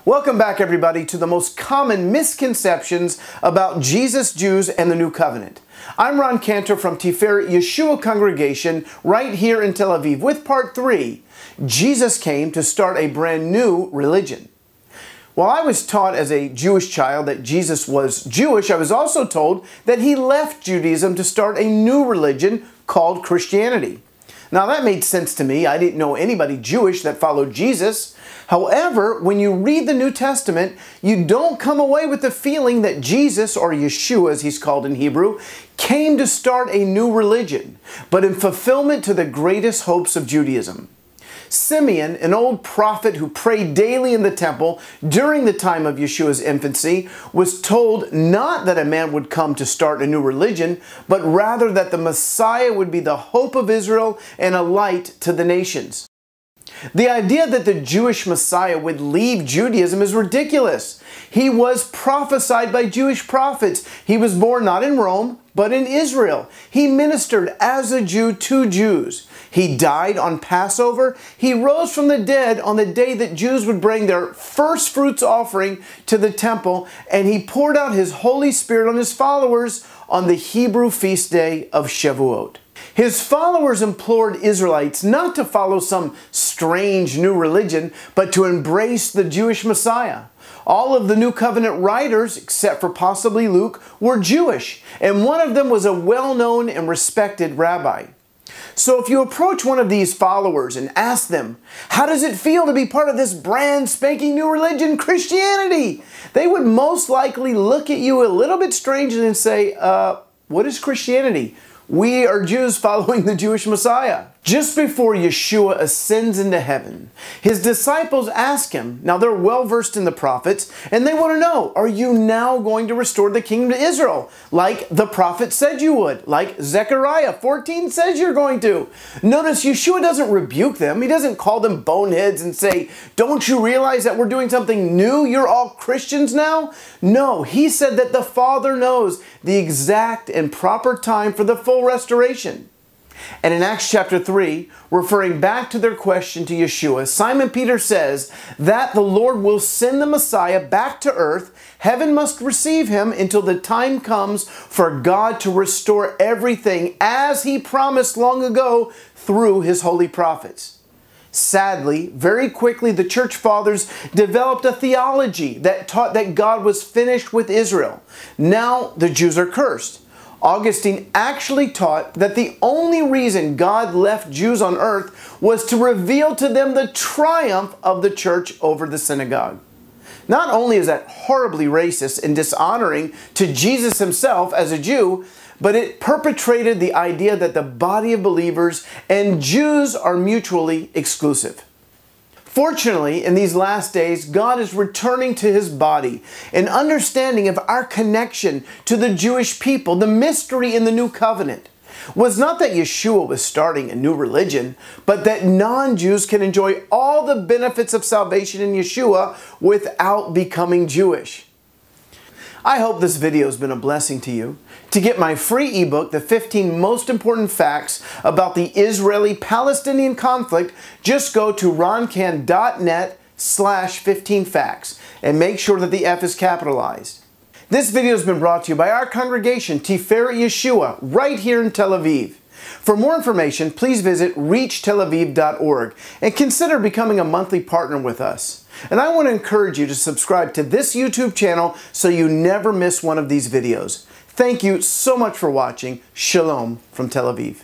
Welcome back, everybody, to the most common misconceptions about Jesus, Jews, and the New Covenant. I'm Ron Cantor from Tiferet Yeshua congregation right here in Tel Aviv with part 3. Jesus came to start a brand new religion. While I was taught as a Jewish child that Jesus was Jewish, I was also told that he left Judaism to start a new religion called Christianity. Now that made sense to me. I didn't know anybody Jewish that followed Jesus. However, when you read the New Testament, you don't come away with the feeling that Jesus, or Yeshua as he's called in Hebrew, came to start a new religion, but in fulfillment to the greatest hopes of Judaism. Simeon, an old prophet who prayed daily in the temple during the time of Yeshua's infancy, was told not that a man would come to start a new religion, but rather that the Messiah would be the hope of Israel and a light to the nations. The idea that the Jewish Messiah would leave Judaism is ridiculous. He was prophesied by Jewish prophets. He was born not in Rome, but in Israel. He ministered as a Jew to Jews. He died on Passover. He rose from the dead on the day that Jews would bring their first fruits offering to the temple, and he poured out his Holy Spirit on his followers on the Hebrew feast day of Shavuot. His followers implored Israelites not to follow some strange new religion, but to embrace the Jewish Messiah. All of the New Covenant writers, except for possibly Luke, were Jewish, and one of them was a well-known and respected rabbi. So if you approach one of these followers and ask them, how does it feel to be part of this brand spanking new religion, Christianity? They would most likely look at you a little bit strangely and say, what is Christianity? We are Jews following the Jewish Messiah. Just before Yeshua ascends into heaven, his disciples ask him, now they're well versed in the prophets, and they want to know, are you now going to restore the kingdom to Israel? Like the prophet said you would, like Zechariah 14 says you're going to. Notice Yeshua doesn't rebuke them. He doesn't call them boneheads and say, don't you realize that we're doing something new? You're all Christians now? No, he said that the Father knows the exact and proper time for the full restoration. And in Acts chapter 3, referring back to their question to Yeshua, Simon Peter says that the Lord will send the Messiah back to earth. Heaven must receive him until the time comes for God to restore everything as he promised long ago through his holy prophets. Sadly, very quickly, the church fathers developed a theology that taught that God was finished with Israel. Now the Jews are cursed. Augustine actually taught that the only reason God left Jews on earth was to reveal to them the triumph of the church over the synagogue. Not only is that horribly racist and dishonoring to Jesus himself as a Jew, but it perpetrated the idea that the body of believers and Jews are mutually exclusive. Fortunately, in these last days, God is returning to his body, an understanding of our connection to the Jewish people. The mystery in the New Covenant was not that Yeshua was starting a new religion, but that non-Jews can enjoy all the benefits of salvation in Yeshua without becoming Jewish. I hope this video has been a blessing to you. To get my free ebook, The 15 Most Important Facts About the Israeli-Palestinian Conflict, just go to roncan.net/15facts and make sure that the F is capitalized. This video has been brought to you by our congregation, Tiferet Yeshua, right here in Tel Aviv. For more information, please visit reachtelaviv.org and consider becoming a monthly partner with us. And I want to encourage you to subscribe to this YouTube channel so you never miss one of these videos. Thank you so much for watching. Shalom from Tel Aviv.